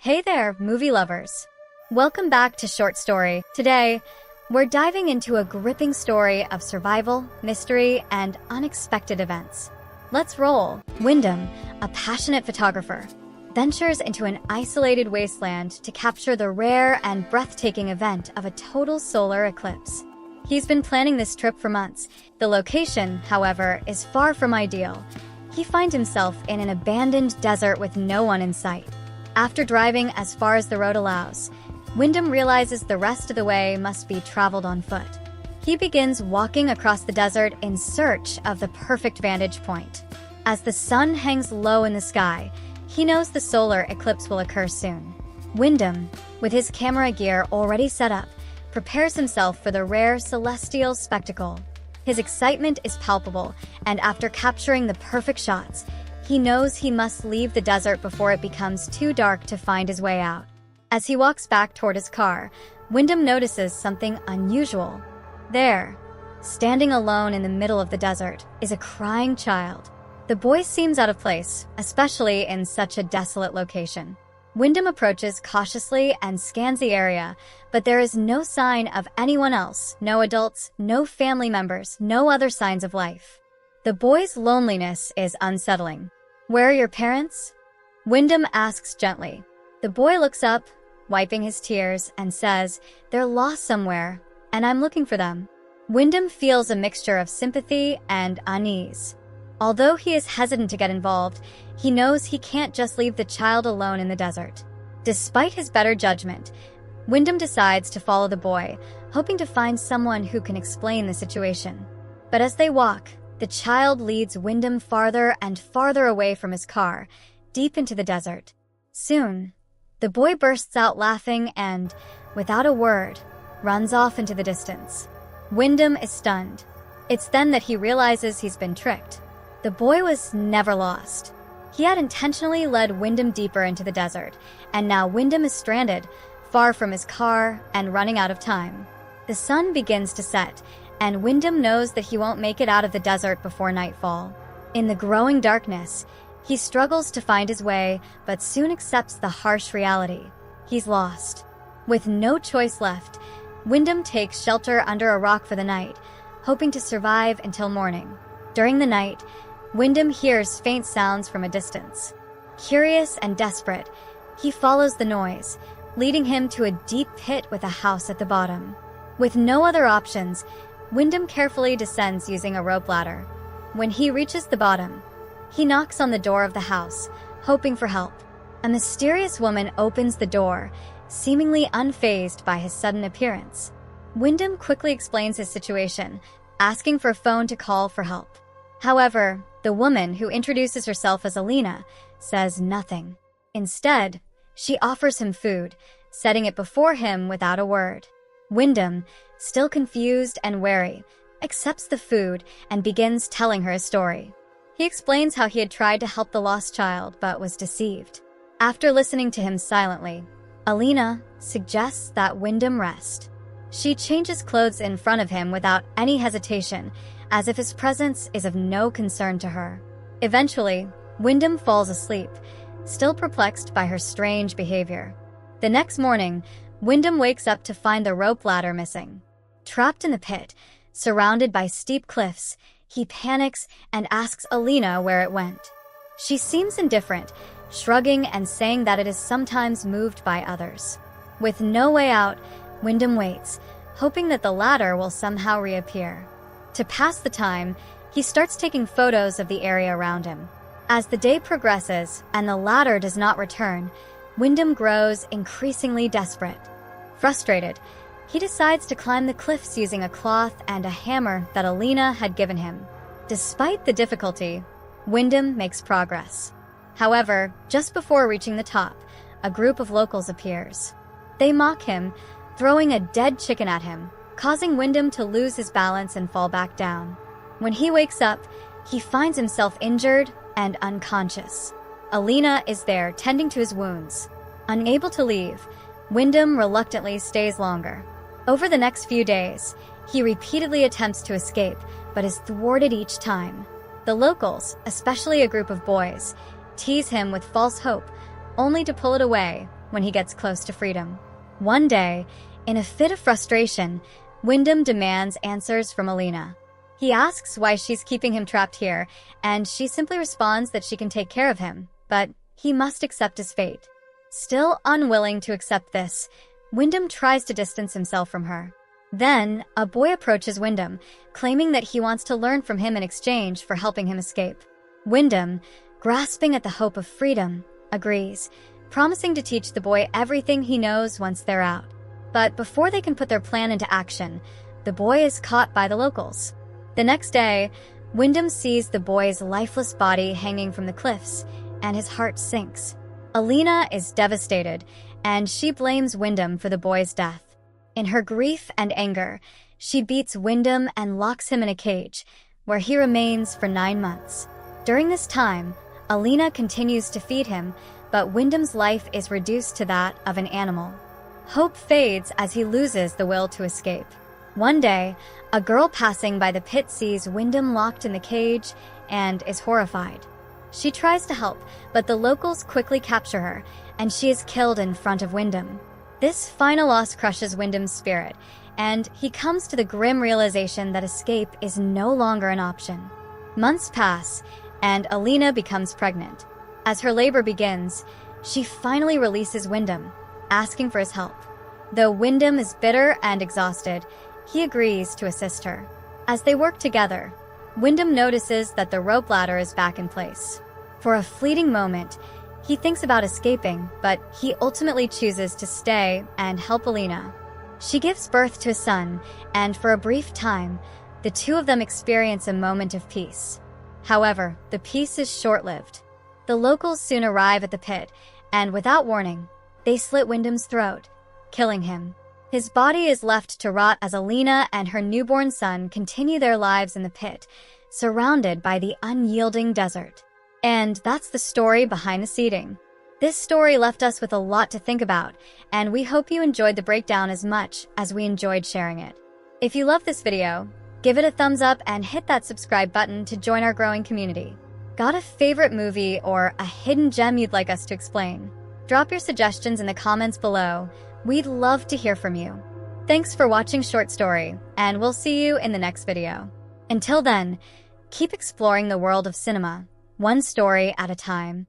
Hey there, movie lovers. Welcome back to Short Story. Today, we're diving into a gripping story of survival, mystery, and unexpected events. Let's roll. Wyndham, a passionate photographer, ventures into an isolated wasteland to capture the rare and breathtaking event of a total solar eclipse. He's been planning this trip for months. The location, however, is far from ideal. He finds himself in an abandoned desert with no one in sight. After driving as far as the road allows, Wyndham realizes the rest of the way must be traveled on foot. He begins walking across the desert in search of the perfect vantage point. As the sun hangs low in the sky, he knows the solar eclipse will occur soon. Wyndham, with his camera gear already set up, prepares himself for the rare celestial spectacle. His excitement is palpable, and after capturing the perfect shots, he knows he must leave the desert before it becomes too dark to find his way out. As he walks back toward his car, Wyndham notices something unusual. There, standing alone in the middle of the desert, is a crying child. The boy seems out of place, especially in such a desolate location. Wyndham approaches cautiously and scans the area, but there is no sign of anyone else, no adults, no family members, no other signs of life. The boy's loneliness is unsettling. "Where are your parents?" Wyndham asks gently. The boy looks up, wiping his tears, and says, "They're lost somewhere, and I'm looking for them." Wyndham feels a mixture of sympathy and unease. Although he is hesitant to get involved, he knows he can't just leave the child alone in the desert. Despite his better judgment, Wyndham decides to follow the boy, hoping to find someone who can explain the situation. But as they walk, the child leads Wyndham farther and farther away from his car, deep into the desert. Soon, the boy bursts out laughing and, without a word, runs off into the distance. Wyndham is stunned. It's then that he realizes he's been tricked. The boy was never lost. He had intentionally led Wyndham deeper into the desert, and now Wyndham is stranded, far from his car and running out of time. The sun begins to set, and Wyndham knows that he won't make it out of the desert before nightfall. In the growing darkness, he struggles to find his way, but soon accepts the harsh reality. He's lost. With no choice left, Wyndham takes shelter under a rock for the night, hoping to survive until morning. During the night, Wyndham hears faint sounds from a distance. Curious and desperate, he follows the noise, leading him to a deep pit with a house at the bottom. With no other options, Wyndham carefully descends using a rope ladder. When he reaches the bottom, he knocks on the door of the house, hoping for help. A mysterious woman opens the door, seemingly unfazed by his sudden appearance. Wyndham quickly explains his situation, asking for a phone to call for help. However, the woman, who introduces herself as Alina, says nothing. Instead, she offers him food, setting it before him without a word. Wyndham, still confused and wary, accepts the food and begins telling her a story. He explains how he had tried to help the lost child but was deceived. After listening to him silently, Alina suggests that Wyndham rest. She changes clothes in front of him without any hesitation, as if his presence is of no concern to her. Eventually, Wyndham falls asleep, still perplexed by her strange behavior. The next morning, Wyndham wakes up to find the rope ladder missing. Trapped in the pit, surrounded by steep cliffs, he panics and asks Alina where it went. She seems indifferent, shrugging and saying that it is sometimes moved by others. With no way out, Wyndham waits, hoping that the ladder will somehow reappear. To pass the time, he starts taking photos of the area around him. As the day progresses and the ladder does not return, Wyndham grows increasingly desperate. Frustrated, he decides to climb the cliffs using a cloth and a hammer that Alina had given him. Despite the difficulty, Wyndham makes progress. However, just before reaching the top, a group of locals appears. They mock him, throwing a dead chicken at him, causing Wyndham to lose his balance and fall back down. When he wakes up, he finds himself injured and unconscious. Alina is there tending to his wounds. Unable to leave, Wyndham reluctantly stays longer. Over the next few days, he repeatedly attempts to escape, but is thwarted each time. The locals, especially a group of boys, tease him with false hope, only to pull it away when he gets close to freedom. One day, in a fit of frustration, Wyndham demands answers from Alina. He asks why she's keeping him trapped here, and she simply responds that she can take care of him, but he must accept his fate. Still unwilling to accept this, Wyndham tries to distance himself from her. Then, a boy approaches Wyndham, claiming that he wants to learn from him in exchange for helping him escape. Wyndham, grasping at the hope of freedom, agrees, promising to teach the boy everything he knows once they're out. But before they can put their plan into action, the boy is caught by the locals. The next day, Wyndham sees the boy's lifeless body hanging from the cliffs, and his heart sinks. Alina is devastated, and she blames Wyndham for the boy's death. In her grief and anger, she beats Wyndham and locks him in a cage, where he remains for 9 months. During this time, Alina continues to feed him, but Wyndham's life is reduced to that of an animal. Hope fades as he loses the will to escape. One day, a girl passing by the pit sees Wyndham locked in the cage and is horrified. She tries to help, but the locals quickly capture her, and she is killed in front of Wyndham. This final loss crushes Wyndham's spirit, and he comes to the grim realization that escape is no longer an option. Months pass, and Alina becomes pregnant. As her labor begins, she finally releases Wyndham, asking for his help. Though Wyndham is bitter and exhausted, he agrees to assist her. As they work together, Wyndham notices that the rope ladder is back in place. For a fleeting moment, he thinks about escaping, but he ultimately chooses to stay and help Alina. She gives birth to a son, and for a brief time, the two of them experience a moment of peace. However, the peace is short-lived. The locals soon arrive at the pit, and without warning, they slit Wyndham's throat, killing him. His body is left to rot as Alina and her newborn son continue their lives in the pit, surrounded by the unyielding desert. And that's the story behind the seeding. This story left us with a lot to think about, and we hope you enjoyed the breakdown as much as we enjoyed sharing it. If you love this video, give it a thumbs up and hit that subscribe button to join our growing community. Got a favorite movie or a hidden gem you'd like us to explain? Drop your suggestions in the comments below. We'd love to hear from you. Thanks for watching Short Story, and we'll see you in the next video. Until then, keep exploring the world of cinema, one story at a time.